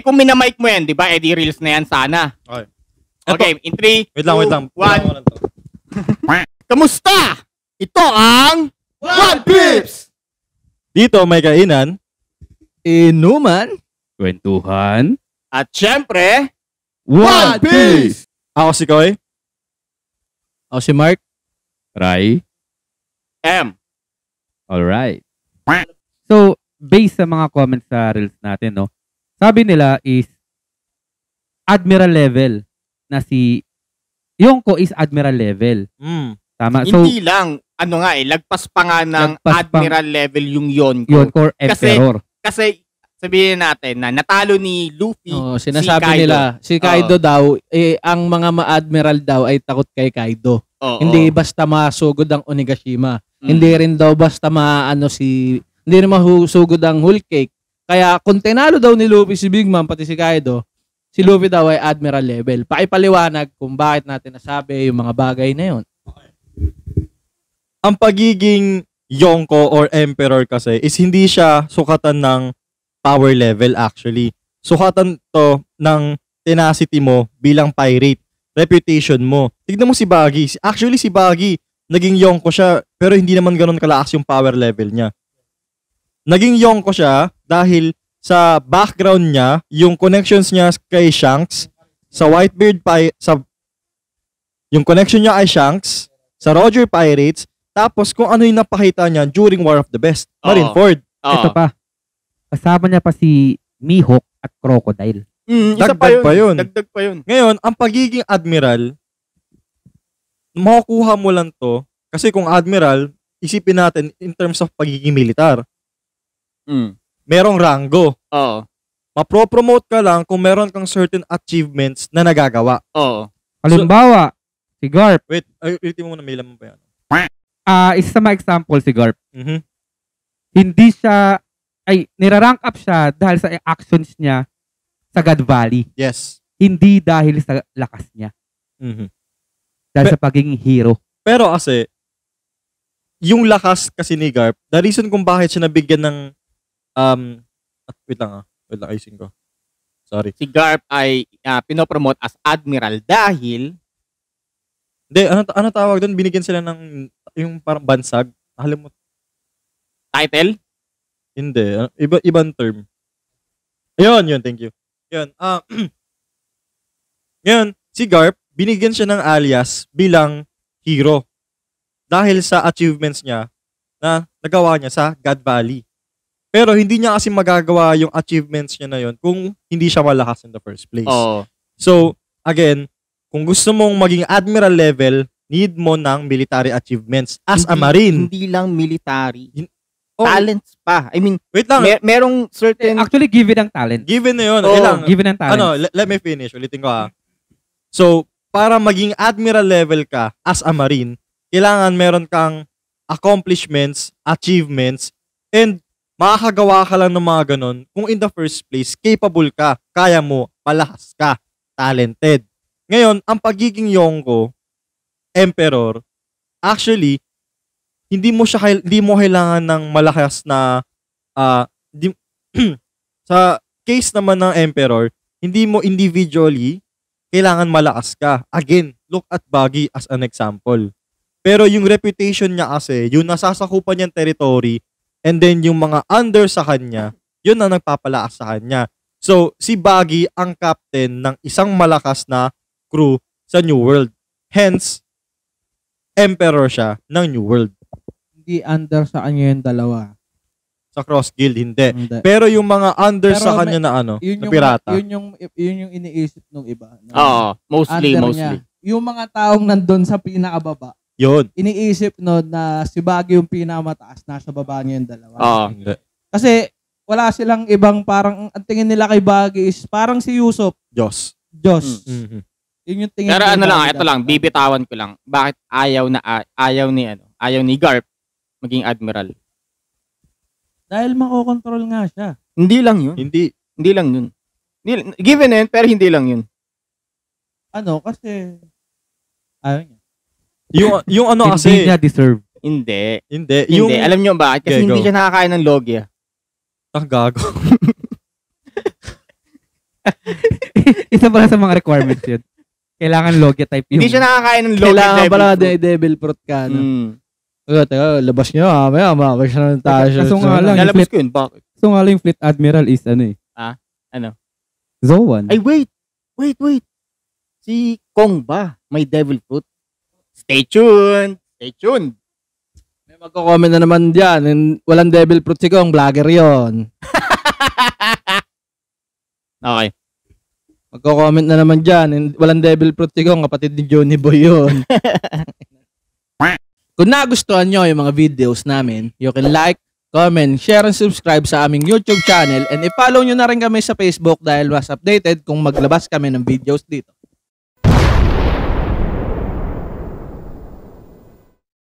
kung minamic mo yan, di ba? Di reels na yan sana. Okay. Okay, in 3, Wait lang. 1. Kamusta? Ito ang One Pips! Dito may kainan, Inuman, Kwentuhan. At syempre, One Piece! ako si Koy. Ako si Mark. Rai. M. Alright. So, based sa mga comments sa reels natin, no? Sabi nila is Admiral level na si Yonko is Admiral level. Tama. So, Hindi lang, lagpas pa nga ng Admiral level yung Yonko. Yonko or Emperor. Kasi sabihin natin na natalo ni Luffy Sinasabi si Kaido. nila, si Kaido daw, ang mga ma-admiral daw ay takot kay Kaido. Hindi basta masugod ang Onigashima. Hindi rin daw basta hindi rin masugod ang Whole Cake. Kaya kung tinalo daw ni Luffy si Big Mom pati si Kaido, si Luffy daw ay Admiral level. Pakipaliwanag kung bakit natin nasabi yung mga bagay na yun. Ang pagiging Yonko or Emperor kasi is hindi siya sukatan ng power level actually. Sukatan to ng tenacity mo bilang pirate, reputation mo. Tignan mo si Buggy. Actually si Buggy, naging Yonko siya pero hindi naman ganoon kalakas yung power level niya. Naging Yonko siya dahil sa background niya, yung connections niya kay Shanks, sa Whitebeard yung connection niya kay Shanks, sa Roger Pirates, tapos kung ano yung napakita niya during War of the Best, Marineford. Ito pa. Kasama niya pa si Mihawk at Crocodile. Dagdag pa yun. Dagdag pa yun. Ngayon, ang pagiging admiral, makukuha mo lang to, kasi kung admiral, isipin natin in terms of pagiging militar. Merong rango. Mapropromote ka lang kung meron kang certain achievements na nagagawa. Halimbawa, si Garp. Wait, ulitin mo muna, may laman pa yan. Isa sa mga example si Garp. Hindi siya, nirarank up siya dahil sa actions niya sa God Valley. Yes. Hindi dahil sa lakas niya. Dahil sa pagiging hero. Pero kasi, yung lakas kasi ni Garp, the reason kung bakit siya nabigyan ng wait lang, ayusin ko. Sorry. Si Garp ay pinopromote as Admiral dahil hindi, ano tawag doon? Binigyan sila ng yung parang bansag. Alam mo. Title? Hindi. Ibang term. Ayun, thank you. Yun. Ngayon, si Garp, binigyan siya ng alias bilang hero. Dahil sa achievements niya na nagawa niya sa God Valley. Pero hindi niya kasi magagawa yung achievements niya na yun kung hindi siya malakas in the first place. So, again, kung gusto mong maging admiral level, need mo ng military achievements as a marine. Hindi lang military. Talents pa. I mean, wait lang. Merong certain... Actually, given ang talent. Given na yun. Given ang talent. Let me finish. Ulitin ko So, para maging admiral level ka as a marine, kailangan meron kang accomplishments, achievements, and makakagawa ka lang ng mga ganon kung in the first place, capable ka, kaya mo, malakas ka, talented. Ngayon, ang pagiging Yonko, Emperor, actually, hindi mo kailangan ng malakas na sa case naman ng Emperor, hindi mo individually kailangan malakas ka. Again, look at Buggy as an example. Pero yung reputation niya kasi, yung nasasakupan niyang territory, and then yung mga under sa kanya, yun na nagpapalakas sa kanya. So, si Buggy ang captain ng isang malakas na crew sa New World. Hence, Emperor siya ng New World. Hindi under sa kanya yung dalawa. Sa Cross Guild, hindi. Pero yung mga under sa kanya na na pirata. Yun yung iniisip ng iba. Mostly. Niya. Yung mga taong nandun sa pinakababa, yun. Iniisip na si Buggy yung pinakamataas, nasa baba niya yung dalawa. Kasi wala silang ibang parang, ang tingin nila kay Buggy is parang si Usopp. Diyos. Yun yung tingin. Pero ito lang, bibitawan ko lang. Bakit ayaw ni Garp maging admiral? Dahil makokontrol nga siya. Hindi lang yun. Hindi lang yun. Given yun, pero hindi lang yun. Kasi ayaw niya. Yung kasi hindi niya deserve. Hindi. Yung alam niyo bakit? Kasi hindi siya nakakain ng Logia. Gago. Isa pala sa mga requirements yun. Kailangan Logia type yung... Hindi siya nakakain ng Logia Kailangan devil pala fruit. devil fruit ka. No? Mm. Teka, labas nyo ha. Mababa siya ng tayo. Kaso nga lang, Nalabas ko yun. Bakit? So nga lang yung Fleet Admiral is ano eh. Ano? Zoan. Ay, wait. Si Kong ba? May devil fruit? Stay tuned. May magko-comment na naman dyan. Walang devil fruit si Kong. Vlogger yon. Okay. Magko-comment na naman dyan. Walang devil fruit si Kong. Kapatid ni Johnny Boy yun. Kung nagustuhan nyo yung mga videos namin, you can like, comment, share, and subscribe sa aming YouTube channel. And i-follow nyo na rin kami sa Facebook dahil mas updated kung maglabas kami ng videos dito.